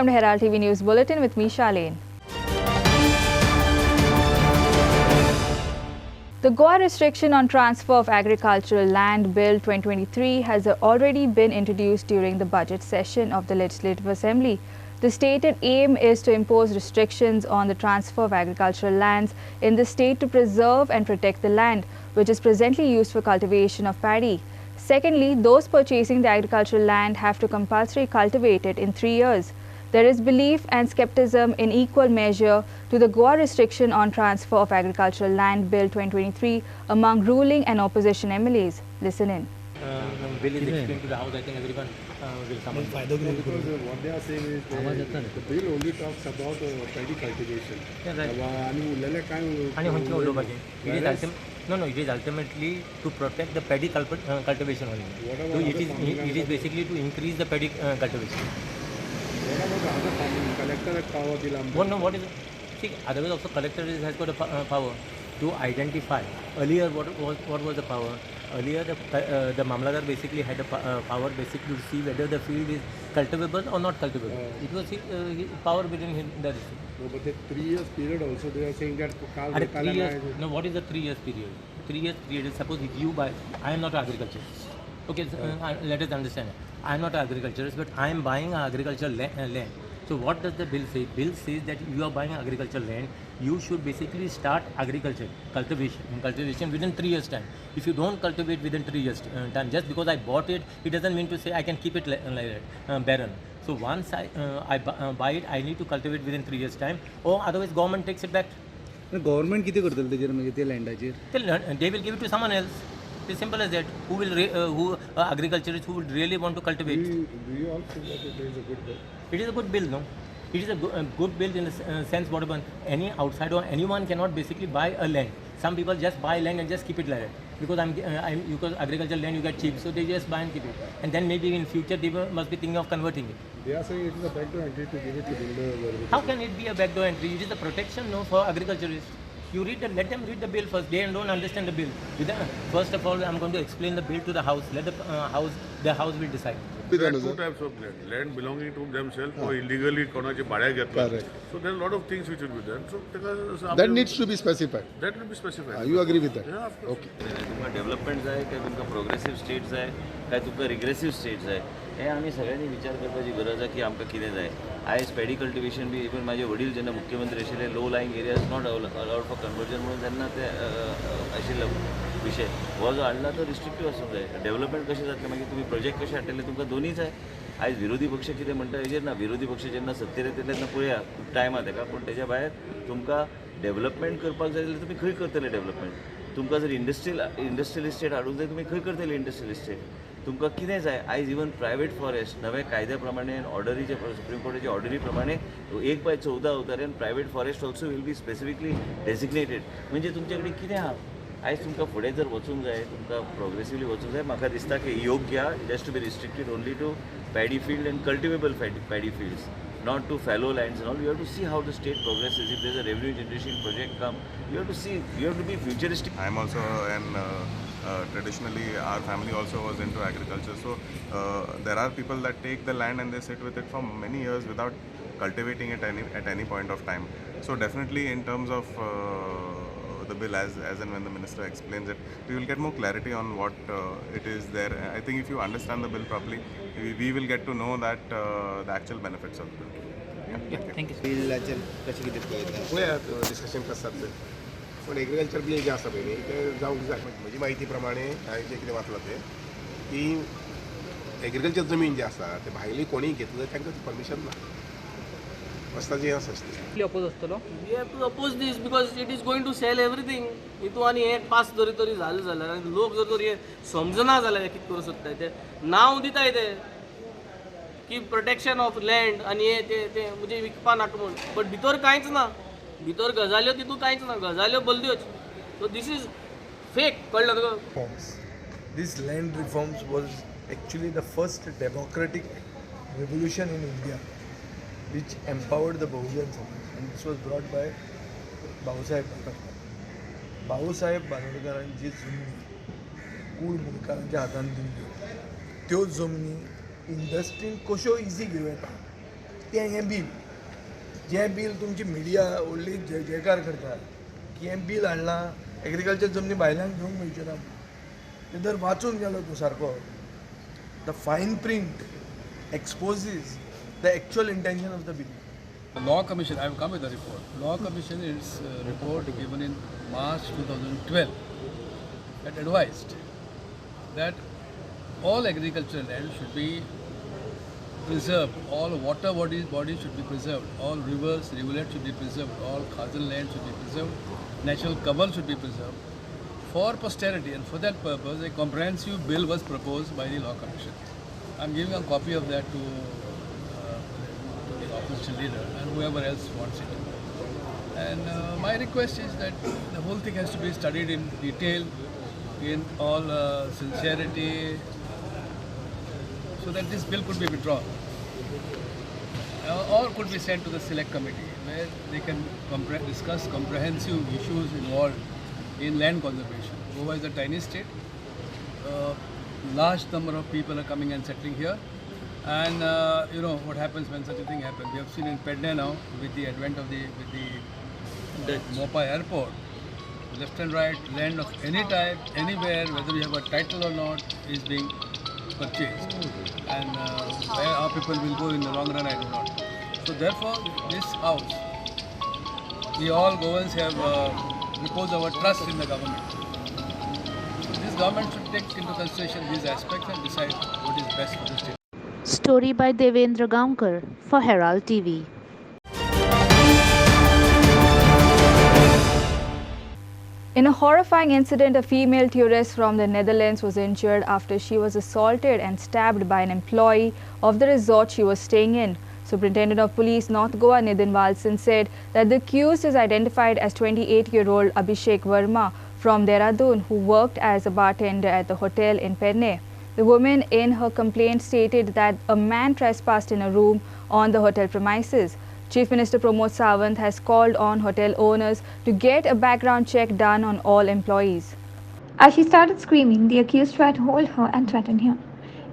Welcome to Herald TV News Bulletin with me, Charlene. The Goa restriction on transfer of agricultural land Bill 2023 has already been introduced during the budget session of the Legislative Assembly. The stated aim is to impose restrictions on the transfer of agricultural lands in the state to preserve and protect the land, which is presently used for cultivation of paddy. Secondly, those purchasing the agricultural land have to compulsorily cultivate it in 3 years. There is belief and skepticism in equal measure to the Goa restriction on transfer of agricultural land Bill 2023 among ruling and opposition MLAs. Listen in. Bill is explained to the House. I think everyone will come on. Because what they are saying is the bill only talks about paddy cultivation. Yeah, right. It is ultimately to protect the paddy cultivation only. It is basically to increase the paddy cultivation. What about the other farming? Collector has power. What is it? See, otherwise also collector has got a power to identify. Earlier, what was the power? Earlier, the Mamladar basically had a power basically to see whether the field is cultivable or not cultivable. It was power within him. That is. No, but the 3 years period also they are saying that. No, what is the 3 years period? 3 years period. Suppose if you buy, I am not an agriculturist. Okay, let us understand. I am not an agriculturist, but I am buying an agricultural land. So what does the bill say? Bill says that you are buying agricultural land, you should basically start agriculture, cultivation within 3 years time. If you don't cultivate within 3 years time, just because I bought it, it doesn't mean to say I can keep it like that, barren. So once I buy it, I need to cultivate within 3 years time, or otherwise government takes it back. Government किती करतले तेजेर मागीर ते लँडाचेर? They will give it to someone else. It's simple as that. Who will agriculturists who would really want to cultivate? Do you all think that it is a good bill? It is a good bill, no? It is a good bill in the sense whatever any outsider or anyone cannot basically buy a land. Some people just buy land and just keep it like that because agricultural land you get cheap, so they just buy and keep it. And then maybe in future they must be thinking of converting it. They are saying it is a backdoor entry to give it to builders. How can it be a backdoor entry? It is a protection, no, for agriculturists. You let them read the bill first. They don't understand the bill. First of all, I'm going to explain the bill to the House. Let the House will decide. There are two types of land belonging to themselves or illegally konache bhadya घेतला. So there are a lot of things which will be done. So That needs to be specified. That will be specified. You agree with that? Yeah, of course. Okay. तुमकां development जाय काय तुमकां progressive state जाय काय तुमकां रिग्रेसीव state जाय हे आमी सगळ्यांनी विचार करपाची गरज आहे की आमकां कितें जाय. आयज पॅडी कल्टिवेशन बी इवन माझे वडील जेन्ना मुख्यमंत्री आशिल्ले low lying areas not allowed for conversion म्हणून तेन्ना ते आशिल्लो विशय हो जो हाडला तो रिस्ट्रिक्टीव आसूंक जाय. डेव्हलपमेंट कशें जातलें मागीर तुमी प्रोजेक्ट कशे हाडटले तुमकां दोनीय जाय. आयज विरोधी पक्ष कितें म्हणटा हेजेर ना. विरोधी पक्ष जेन्ना सत्तेर येतले तेन्ना पळया खूब टायम आहा तेका. पूण तेज्या भायर तुमकां डेव्हलपमेंट करपाक जाय जाल्यार तुमी खंय करतले डेव्हलपमेंट. तुमकां जर इंडस्ट्रियल इस्टेट हाडूंक जाय तुमी खंय करतले इंडस्ट्रियल इस्टेट. तुमकां कितें जाय आयज इवन प्रायवेट फॉरेस्ट नव्या कायद्या प्रमाणे ऑर्डरीचे सुप्रीम कोर्टाच्या ऑर्डरी प्रमाणे 1/14 अवतार्यान private forest also will be specifically designated. म्हणजे तुमचे कडेन कितें आहा आयज तुमकां फुडें जर वचूंक जाय तुमकां प्रोग्रेसिवली वचूंक जाय. म्हाका दिसता की योग्य आहा. It has to be restricted only to paddy field and cultivable paddy fields, not to fallow lands and all. You have to see how the state progresses. If there's a revenue generation project come, you have to see, you have to be futuristic. I'm also traditionally our family also was into agriculture, so there are people that take the land and they sit with it for many years without cultivating it at any point of time. So definitely in terms of the bill as and when the minister explains it, we will get more clarity on what it is there. I think if you understand the bill properly, we will get to know that the actual benefits of the bill. Yeah, thank you. बिलाचेर कशें कितें पळयता? पळयात discussion कसं जातलें. पण agriculture bill जें आसा पळय न्ही तें जावंक जाय. म्हजी म्हायती प्रमाणे हांवें जें कितें वाचलां तें की एग्रीकल्चर जमीन जी आसा ते भायली कोणीय घेतली जाल्यार तांकां परमिशन ना. वस्ताची आसा We have to oppose this because it is going to sell everything. हितू आनी एक पास जरी तरी झालं जाल्यार आनी लोक जर तर हे समजना जाल्यार कितें करूं सोदताय ते नांव दिताय ते की प्रोटेक्शन ऑफ लँड आनी हे ते म्हणजे विकपा नाका म्हूण. बट भितर कांयच ना. भितर गजाल्यो तितू कांयच ना. गजाल्यो बल्द्योच. सो दीस इज फेक. कळ्ळें तुका? These land reforms was actually the first democratic revolution in India which empowered the Bahujan Samaj, and this was brought by Bhausaहेब Bhandarkar. Bhausaहेब Bhandarkaraंची जमनी कूळ मुलकारांच्या हातान दिल्ल्यो त्यो जमनी इंडस्ट्रीन कश्यो इजी घेवं येता तें हें बील जें बील तुमची मिडिया व्हडली जयकार करता की हें बील हाडलां एग्रीकल्चर जमनी भायल्यांक घेवंक मेळच्यो ना तें जर वाचून गेलो तूं सारको the fine print exposes the actual intention of the bill. The Law Commission, I have come with the report. Law Commission, in its report given in March 2012, had advised that all agricultural land should be preserved, all water bodies should be preserved, all rivers, rivulets should be preserved, all khazal land should be preserved, natural cover should be preserved for posterity, and for that purpose a comprehensive bill was proposed by the Law Commission. I am giving a copy of that to the opposition leader and whoever else wants it. And my request is that the whole thing has to be studied in detail, in all sincerity, so that this bill could be withdrawn or could be sent to the select committee where they can discuss comprehensive issues involved in land conservation. Goa is a tiny state. Large number of people are coming and settling here, and you know what happens when such a thing happens. We have seen in Pedne now with the advent of the Mopa airport, left and right land of any type, anywhere, whether you have a title or not, is being purchased, and where our people will go in the long run, I do not know. So therefore, this house, we all Goans have reposed our trust in the government. This government should take into consideration these aspects and decide what is best for the state. Story by Devendra Gaonkar for Herald TV. In a horrifying incident, a female tourist from the Netherlands was injured after she was assaulted and stabbed by an employee of the resort she was staying in. Superintendent of Police North Goa Nitin Walson said that the accused is identified as 28-year-old Abhishek Verma from Dehradun, who worked as a bartender at the hotel in Penne. The woman in her complaint stated that a man trespassed in a room on the hotel premises. Chief Minister Pramod Sawant has called on hotel owners to get a background check done on all employees. As she started screaming, the accused tried to hold her and threaten her.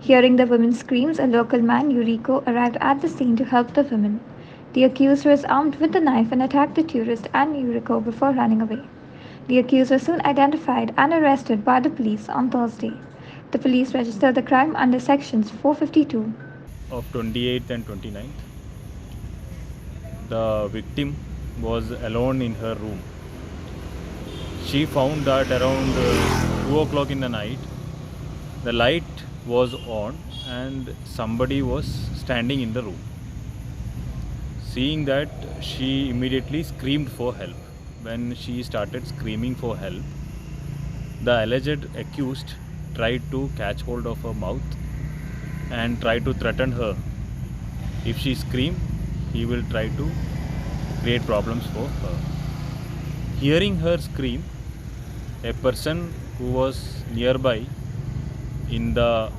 Hearing the woman's screams, a local man, Yuriko, arrived at the scene to help the woman. The accused was armed with a knife and attacked the tourist and Yuriko before running away. The accused was soon identified and arrested by the police on Thursday. The police registered the crime under sections 452 of 28th and 29th. The victim was alone in her room. She found that around 2 o'clock in the night, the light was on and somebody was standing in the room. Seeing that, she immediately screamed for help. When she started screaming for help, the alleged accused tried to catch hold of her mouth and tried to threaten her. If she screamed, he will try to create problems for her. Hearing her scream, a person who was nearby in the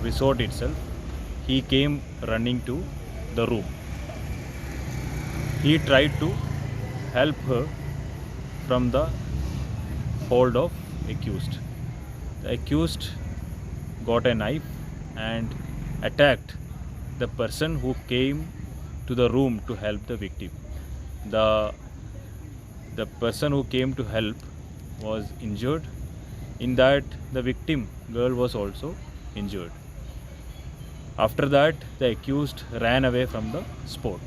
resort itself, he came running to the room. He tried to help her from the hold of accused. The accused got a knife and attacked the person who came to the room to help the victim. The person who came to help was injured. In that, the victim girl was also injured. After that, the accused ran away from the spot.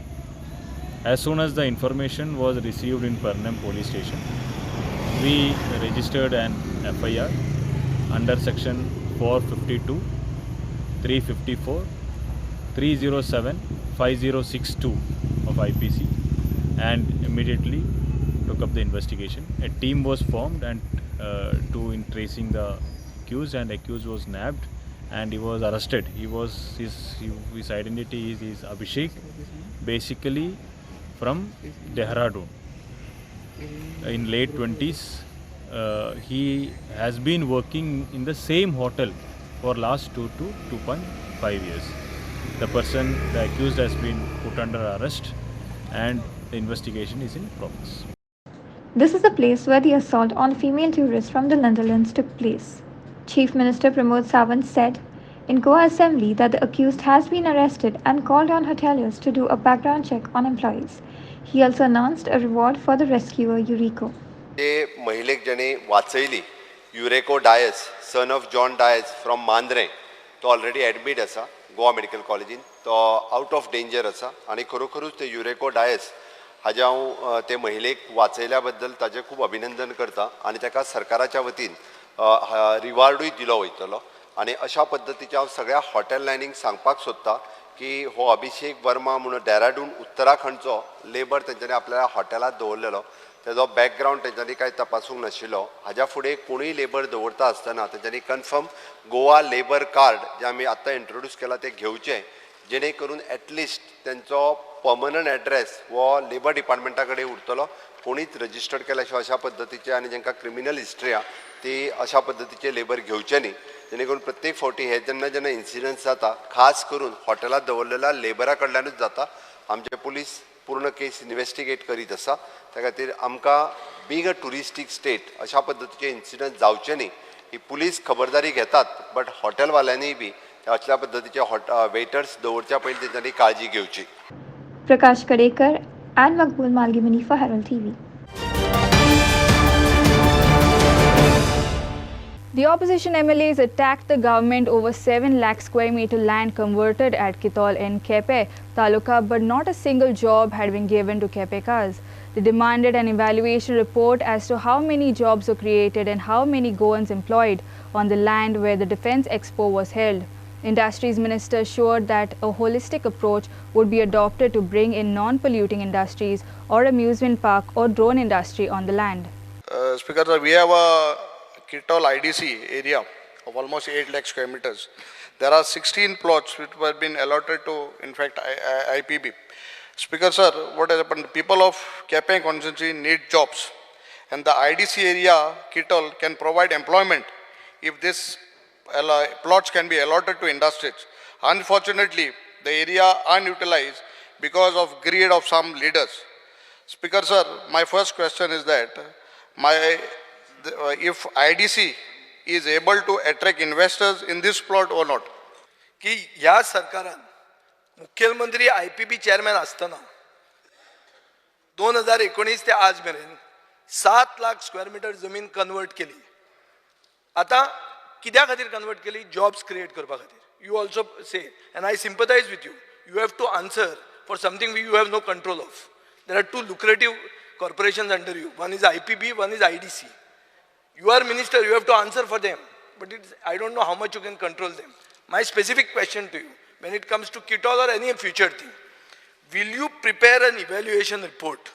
As soon as the information was received in Pernem police station, we registered an FIR under section 452, 354, 307, 5062 of IPC and immediately took up the investigation. A team was formed and in tracing the accused, and accused was nabbed and he was arrested. His identity is Abhishek, basically from Dehradun. In late 20s, he has been working in the same hotel for last 2 to 2.5 years. The accused has been put under arrest and the investigation is in progress. This is the place where the assault on a female tourist from the Netherlands took place. Chief Minister Pramod Sawant said, in Goa Assembly that the accused has been arrested and called on hoteliers to do a background check on employees. He also announced a reward for the rescuer Yuriko. ते महिलेक जेणे वाचयली Yuriko Dias son of John Dias from Mandrem तो already admit आसा Goa medical कॉलेजीन तो out of danger आसा आनी खरोखरूच ते युरेको डायस हाजे हांव ते महिलेक वाचयल्या बद्दल ताजें खूब अभिनंदन करता आनी ताका सरकाराच्या वतीन रिवार्डूय दिलो वयतलो आनी अशा पद्दतीचे हांव सगळ्या हॉटेल लायनीक सांगपाक सोदता की हो अभिषेक वर्मा म्हणून डेराडून उत्तराखंडचो लेबर तेंच्यांनी आपल्या हॉटेलांत दवरलेलो तेजो बॅकग्रावंड तेंच्यांनी कांय तपासूंक नाशिल्लो हाज्या फुडें कोणूय लेबर दवरता आसतना तेंच्यांनी कन्फर्म गोवा लेबर कार्ड जें आमी आतां इंट्रोड्यूस केलां तें घेवचें जेणे करून एटलिस्ट तेंचो पर्मनंट एड्रेस हो लेबर डिपार्टमेंटा कडेन उरतलो कोणीच रजिस्टर्ड केल्या शिवाय अशा पद्दतीचे आनी जांकां क्रिमिनल हिस्ट्री आहा ती अशा पद्दतीचे लेबर घेवचे न्ही जेणे करून प्रत्येक फावटी हे जेन्ना इन्सिडंट्स जाता खास करून हॉटेलांत दवरलेल्या लेबरा कडल्यानूच जाता आमचे पुलीस पूर्ण केस इन्वेस्टिगेट करीत आसा त्या खातीर आमकां बीग अ टुरिस्टीक स्टेट अशा पद्दतीचे इन्सिडंट जावचे न्ही ही पुलीस खबरदारी घेतात बट हॉटेलवाल्यांनी बी अशा पद्दतीचे वेटर्स दवरच्या पयलीं तेंच्यांनी काळजी घेवची. Prakash Kadekar and Maqbool Malgimani for Herald TV. The opposition MLAs attacked the government over 7 lakh square meter land converted at Kitol in Kepe Taluka, but not a single job had been given to Kepekars. They demanded an evaluation report as to how many jobs were created and how many Goans employed on the land where the Defence Expo was held. Industries Minister assured that a holistic approach would be adopted to bring in non-polluting industries or amusement park or drone industry on the land. Speaker, sir, we have a Kitol IDC area of almost 8 lakh square meters. There are 16 plots which have been allotted to, in fact, IPB. Speaker, sir, what has happened? People of Kepe constituency need jobs, and the IDC area, Kitol, can provide employment if this plots can be allotted to industries. Unfortunately, the area unutilized because of greed of some leaders. Speaker, sir, my first question is that if IDC is able to attract investors in this plot or not. की ह्या सरकारान मुख्यमंत्री IPB chairman असताना 2019 ते आज मेरेन 7 lakh square metre जमीन convert केली. आता कित्या खातीर कन्वर्ट केली? जॉब्स क्रिएट करपा खातीर. You also say, and I sympathize with you. You have to answer for something you have no control of. There are 2 lucrative corporations under you. One is IPB, one is IDC. You are minister, you have to answer for them. But I don't know how much you can control them. My specific question to you, when it comes to Kitol or any future thing, will you prepare an evaluation report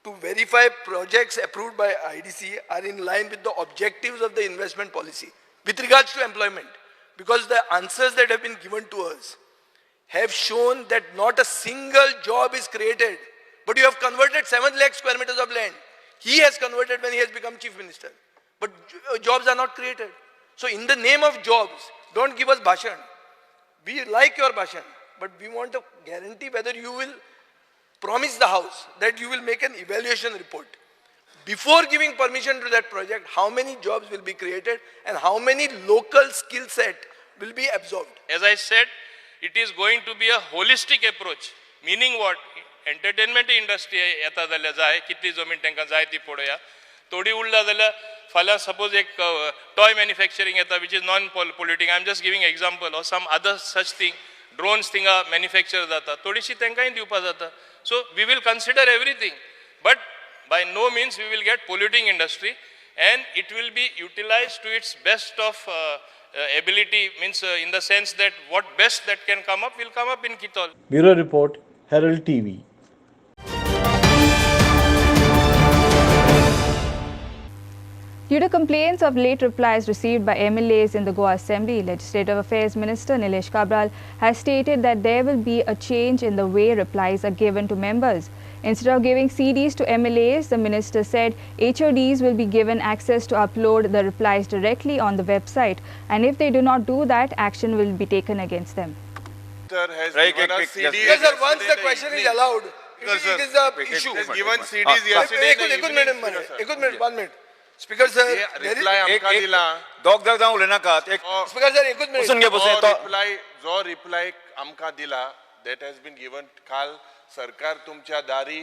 to verify projects approved by IDC are in line with the objectives of the investment policy with regards to employment? Because the answers that have been given to us have shown that not a single job is created, but you have converted 7 lakh square meters of land. He has converted when he has become chief minister, but jobs are not created. So in the name of jobs, don't give us bhashan. We like your bhashan, but we want a guarantee whether you will promise the house that you will make an evaluation report. Before giving permission to that project, how many jobs will be created and how many local skill set will be absorbed? As I said, it is going to be a holistic approach. Meaning what? Entertainment industry येता जाल्यार जाय कितली जमीन तांकां जाय ती पळोवया. थोडी उरला जाल्यार फाल्यां suppose एक toy manufacturing येता which is non-polluting. I am just giving example or some other such thing. Drones थिंगा manufacture जाता. थोडीशी तांकांय दिवपा जाता. So we will consider everything, but by no means we will get polluting industry, and it will be utilized to its best of ability, means in the sense that what best that can come up will come up in Kitol. Bureau Report, Herald TV. Due to complaints of late replies received by MLAs in the Goa Assembly, Legislative Affairs Minister Nilesh Cabral has stated that there will be a change in the way replies are given to members. Instead of giving CDs to MLAs, the minister said HODs will be given access to upload the replies directly on the website, and if they do not do that, action will be taken against them. Sir has given us CDs. Yes, sir, once the question is allowed, it is the issue. Has given CDs yesterday. 1 minute. Speaker sir reply आमकां दिला दोग दोग जावन उलयनाकात एक speaker sir एकूच minute बसून घे बसून जो रिप्लाय आमकां दिला दॅट हॅज बीन गिवन काल सरकार तुमच्या दारी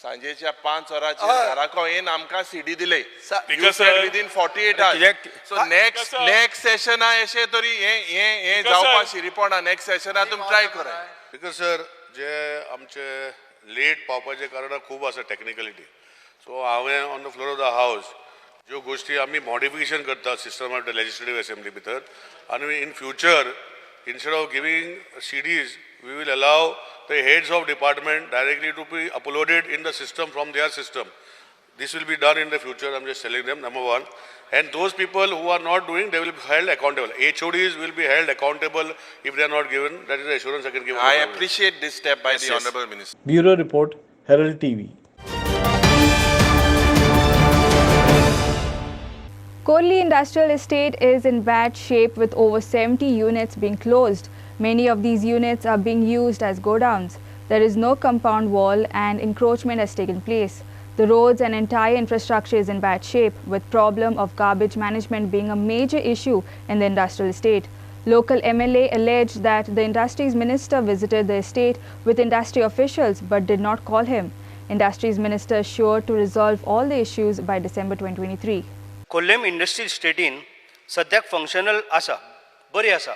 सांजेच्या 5 वरांचेर घराको येवन आमकां सीडी दिले विदीन 48 आवर्स सो नेक्स्ट सेशना अशें तरी हे जावपाक शिरीपणा नेक्स्ट सेशना तुमी ट्राय करात स्पीकर सर जे आमचे लेट पावपाचे कारण खूब आसा टेक्निकलिटी सो हांवें on the floor of the हावस ज्यो गोष्टी आमी मॉडिफिकेशन करता system of the legislative assembly भितर आनी in future instead of giving CDs, we will allow the heads of department directly to be uploaded in the system from their system. This will be done in the future, I'm just telling them, number one. And those people who are not doing, they will be held accountable. HODs will be held accountable if they are not given. That is the assurance I can give. I appreciate this step by the Honorable Minister. Bureau Report, Herald TV. Kollam Industrial Estate is in bad shape with over 70 units being closed. Many of these units are being used as godowns. There is no compound wall and encroachment has taken place. The roads and entire infrastructure is in bad shape, with problem of garbage management being a major issue in the industrial estate. Local MLA alleged that the Industries Minister visited the estate with industry officials but did not call him. Industries Minister assured to resolve all the issues by December 2023. Kollam industrial स्टेटीन सद्याक functional आसा बरी आसा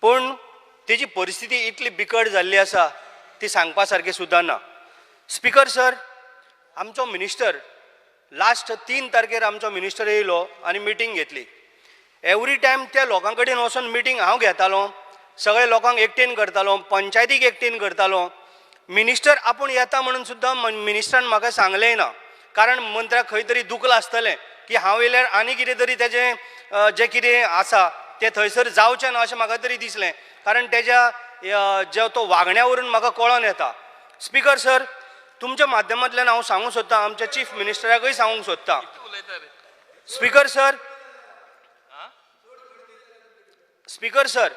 पण तेजी परिस्थिती इतली बिकट जाल्ली आसा ती सांगपा सारकी सुद्दां ना. स्पीकर सर आमचो मिनिस्टर लास्ट 3 तारखेर आमचो मिनिस्टर येयलो आनी मिटींग घेतली. एवरी टायम त्या लोकां कडेन वचून मिटींग हांव घेतालो, सगळे लोकांक एकटेन करतालो, पंचायतीक एकटेन करतालो. मिनिस्टर आपूण येता म्हणून सुद्दां मिनिस्टरान म्हाका सांगलेंय ना, कारण मंत्र्याक खंय तरी दुखलं आसतलें की हांव येयल्यार आनी कितें तरी तेजें जें कितें आसा तें थंयसर जावचें ना अशें म्हाका तरी दिसलें, कारण तेज्या जो तो वागण्या वरून म्हाका कळोन येता. स्पीकर सर तुमच्या माध्यमांतल्यान हांव सांगूंक सोदतां, आमच्या चीफ मिनिस्टराकय सांगूंक सोदतां. स्पीकर सर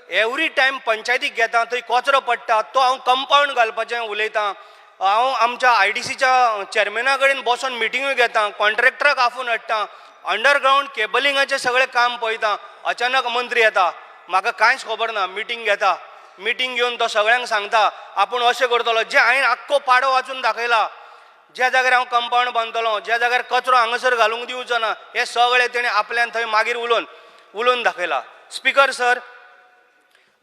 एवरी टायम पंचायतीक घेता थंय कचरो पडटा तो हांव कंपाउंड घालपाचें उलयतां. हांव आमच्या IDCच्या चेअरमॅना कडेन बसून मिटिंगूय घेता, कॉन्ट्रॅक्टराक आफून हाडटा, अंडरग्रावंड केबलिंगाचें सगळें काम पळयता. अचानक मंत्री येता, म्हाका कांयच खबर ना, मिटींग घेता. मिटींग घेवन तो सगळ्यांक सांगता आपूण अशें करतलो. जे हांवें आख्खो पाडो वाचून दाखयला, ज्या जाग्यार हांव कंपाउंड बांदतलो, ज्या जाग्यार कचरो हांगासर घालूंक दिवचो ना, हे सगळें तेणें आपल्यान थंय मागीर उलोवन दाखयला. स्पीकर सर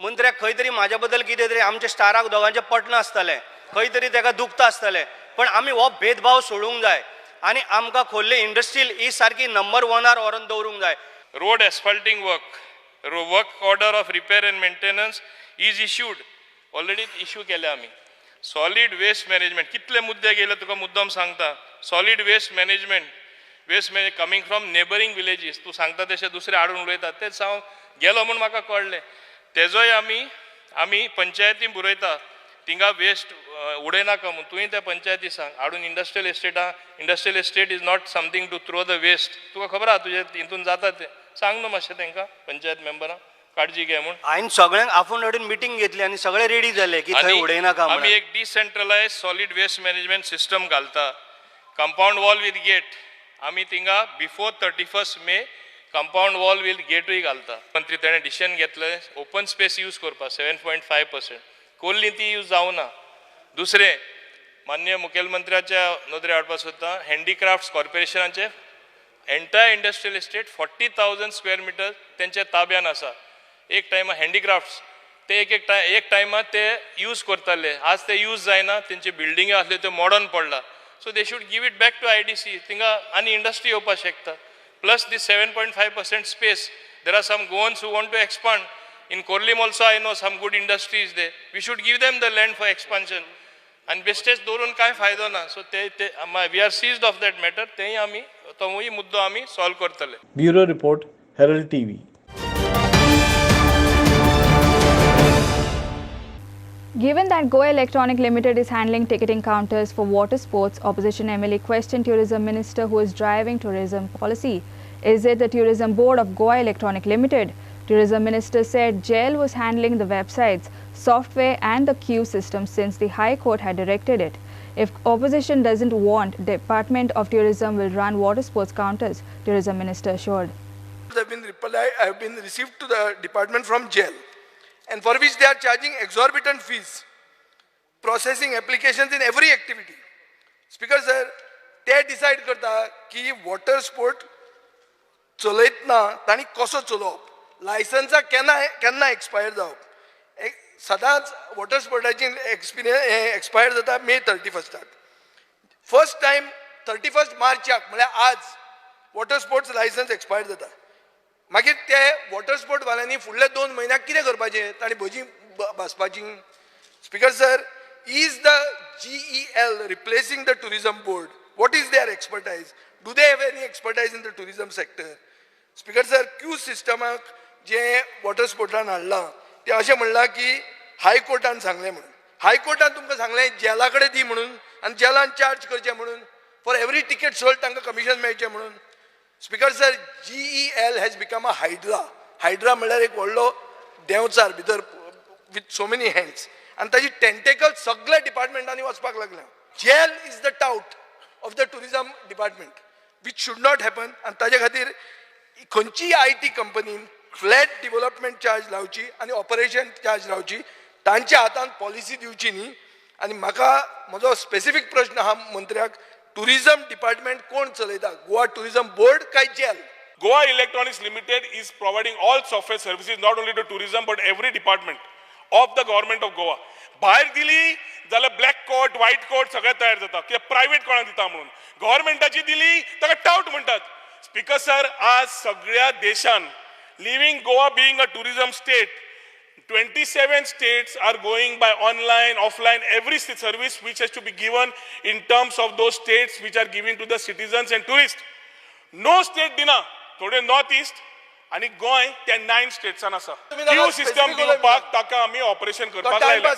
मंत्र्याक खंय तरी म्हाज्या बद्दल कितें तरी आमच्या स्टाराक दोगांचें पटना आसतलें, खंय तरी ताका दुखता आसतलें, पण आमी हो भेदभाव सोडूंक जाय आनी आमकां खोर्ले इंडस्ट्रियल ही सारकी नंबर 1 व्हरून दवरूंक जाय. Road asphalting work order of repair and maintenance is issued, already issue केले आमी. सॉलिड वेस्ट मॅनेजमेंट कितले मुद्दे गेले तुका मुद्दम सांगता. Solid waste management coming from neighbouring villages, तूं सांगता तशें दुसरे हाडून उडयतात तेच हांव गेलो म्हूण म्हाका कळ्ळें. तेजोय आमी पंचायती बरयता थिंगा वेस्ट उडयनाका म्हणून. तुवें त्या पंचायती सांग हाडून industrial estate is not something to throw the waste. तुका खबर आहा तुजे हितून जाता तें सांग न्हू मातशें तांकां पंचायत मेंबरांक काळजी घे म्हणून. हांवें सगळ्यांक आफून हाडून मिटींग घेतली आनी सगळे रेडी जाले की थंय उडयनाका म्हणून. आमी एक decentralise solid waste management system घालता. कंपाउंड वॉल विथ गेट आमी थिंगा before 31 May compound wall with गेटूय घालता. मंत्री ताणें डिसिजन घेतलें ओपन स्पेस यूज करपा 7.5%. कोल्ली ती यूज जावना. दुसरें माननीय मुखेलमंत्र्याच्या नदरेर हाडपाक सोदता, हँडीक्राफ्ट्स कॉर्पोरेशनाचे entire industrial estate 40,000 square metre तेंच्या ताब्यान आसा. एक टायमा हँडीक्राफ्ट्स ते एक टायमार ते यूज करताले, आज ते यूज जायना, तेंचे बिल्डिंग्यो आसल्यो त्यो मॉडर्न पडला. So they should give it back to IDC. थिंगा आनी इंडस्ट्री येवपाक शकता. Plus this 7.5% space, there are some Goans who want to expand. In Kollam also I know some good industries there. We should give them the land for expansion. And bestes dorun kai faydo na. So we are seized of that matter. Tehi ami tohi muddo ami solve kartale. Bureau Report, Herald TV. Given that Goa Electronic Limited is handling ticketing counters for water sports, opposition MLA questioned Tourism Minister who is driving tourism policy. Is it the Tourism Board of Goa Electronic Limited? Tourism Minister said jail was handling the websites, software and the queue system since the High Court had directed it. If opposition doesn't want, Department of Tourism will run water sports counters, Tourism Minister assured. I have been received to the department from jail, and for which they are charging exorbitant fees, processing applications in every activity. Speaker sir, they decide करता की water sport चलयतना ताणी कसो चलोवप, लायसन्सा केन्ना expire जावप, सदांच water स्पोर्टाची expire जाता मे 31. फर्स्ट टायम 31 मार्चाक म्हळ्यार आज वॉटर स्पोर्ट्स लायसन्स एक्सपायर जाता. मागीर ते वॉटर स्पोर्ट वाल्यांनी फुडल्या 2 म्हयन्याक कितें करपाचें, ताणी भजी भाजपाची. Speaker sir, is the GEL replacing the tourism board? What is their expertise? Do they have any expertise in the tourism sector? Speaker sir, Q systemaक J water स्पोर्टान हाडलां ते अशें म्हणलां की हायकोर्टान सांगलें म्हणून. हायकोर्टान तुमकां सांगलें जेला कडेन दी म्हणून आनी जेलान चार्ज करचें म्हणून, फॉर एवरी टिकेट सोल्ड तांकां कमिशन मेळचें म्हणून. Speaker sir, GEL has become a hydra. Hydra म्हणल्यार एक व्हडलो देंवचार भितर विथ सो मेनी हँड्स, आनी ताजी टेंटेकल सगळ्या डिपार्टमेंटांनी वचपाक लागल्या. Jail is the tout of the tourism department, which should not happen. आनी ताजे खातीर खंयचीय IT कंपनीन फ्लॅट डेव्हलपमेंट चार्ज लावची आनी ऑपरेशन चार्ज लावची, तांच्या हातान पॉलिसी दिवची न्ही. आनी म्हाका म्हजो स्पेसिफीक प्रश्न आहा मंत्र्याक, टुरिझम डिपार्टमेंट कोण चलयता, गोवा टुरिझम बोर्ड काय jail? Goa Electronics Limited is providing all software services not only to tourism but every department of the government of Goa. भायर दिली जाल्यार ब्लॅक कोट, व्हाईट कोट सगळे तयार जाता, कित्याक प्रायव्हेट कोणाक दिता म्हणून. गव्हर्मेंटाची दिली ताका टाउट म्हणटात. स्पीकर सर, आज सगळ्या देशान, living Goa being a tourism state, 27 states are going by online, offline, every service which has to be given in terms of those states which are giving to the citizens and tourists. No state dina, थोडे north east आणि गोंय त्या 9 स्टेट्सान आसा. Q system दिवपाक ताका आमी operation करपाक लायला.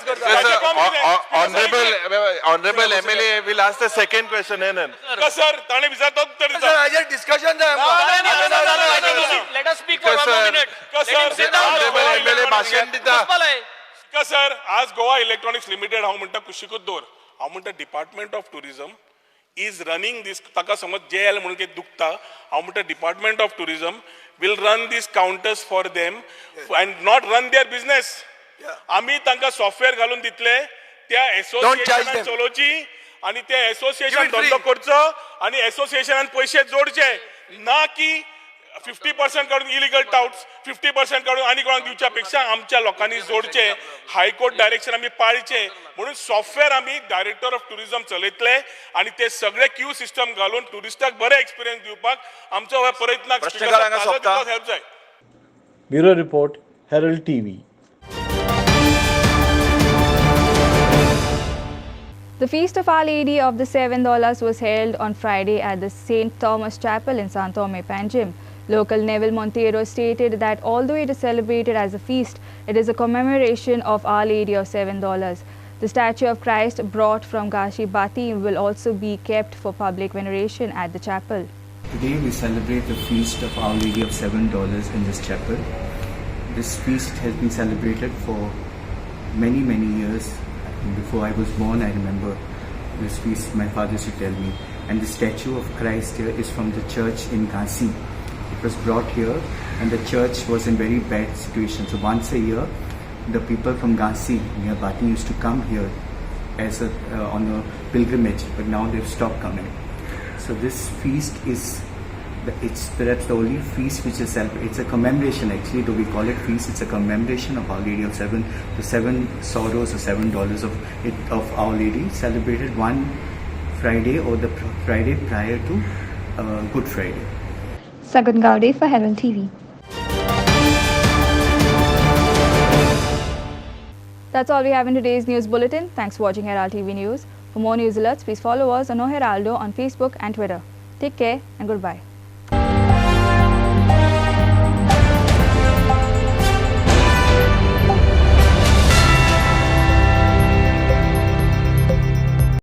Honorable MLA will ask the second question. Sir, ताणे विचारता उत्तर दिता. हाजेर डिस्कशन जाय. Let us speak for 1 minute. Honorable MLA भाषण दिता. सर, आज गोवा इलेक्ट्रॉनिक्स लिमिटेड हांव म्हणटा कुशीकूच दवर. हांव म्हणटा department of tourism is running this. ताका समज जेल म्हणून कितें दुखता, हांव म्हणटा department of tourism will run these counters for them and not run their business. आमी तांकां सॉफ्टवेअर घालून दितले, त्या एसोसिएशनान चलोवची आणि त्या एसोसिएशन धंदो करचो आणि एसोसिएशनान पैसे जोडचे, ना की 50% काढून इलिगल टाउट्स, 50% काढून आणि कोणाक दिवच्या पेक्षा आमच्या लोकांनी जोडचे. हायकोर्ट डायरेक्शन आमी पाळचे म्हणून सॉफ्टवेअर आमी डायरेक्टर ऑफ टुरिझम चलयतले आणि ते सगळे क्यू सिस्टम घालून टुरिस्टाक बरे एक्सपिरियन्स दिवपाक आमचो हो प्रयत्नाक हेल्प जाय. Bureau report, Herald TV. The Feast of Our Lady of the $7 was held on Friday at the St. Thomas Chapel in San Thome, Panjim. Local Neville Montero stated that although it is celebrated as a feast, it is a commemoration of Our Lady of $7. The statue of Christ brought from Gashi Bati will also be kept for public veneration at the chapel. Today we celebrate the feast of Our Lady of $7 in this chapel. This feast has been celebrated for many years. Before I was born, I remember this feast my father used to tell me. And the statue of Christ here is from the church in Ghazi. It was brought here and the church was in very bad situation. So once a year, the people from Ghazi near Bati used to come here as on a pilgrimage, but now they've stopped coming. So this feast is, it's perhaps the only feast which is celebrated. It's a commemoration actually, though we call it feast, it's a commemoration of Our Lady of the 7 sorrows or $7 of Our Lady, celebrated one Friday or the Friday prior to Good Friday. Sagun Gaude for Herald TV. That's all we have in today's news bulletin. Thanks for watching Herald TV News. For more news alerts, please follow us on Heraldo on Facebook and Twitter. Take care and goodbye.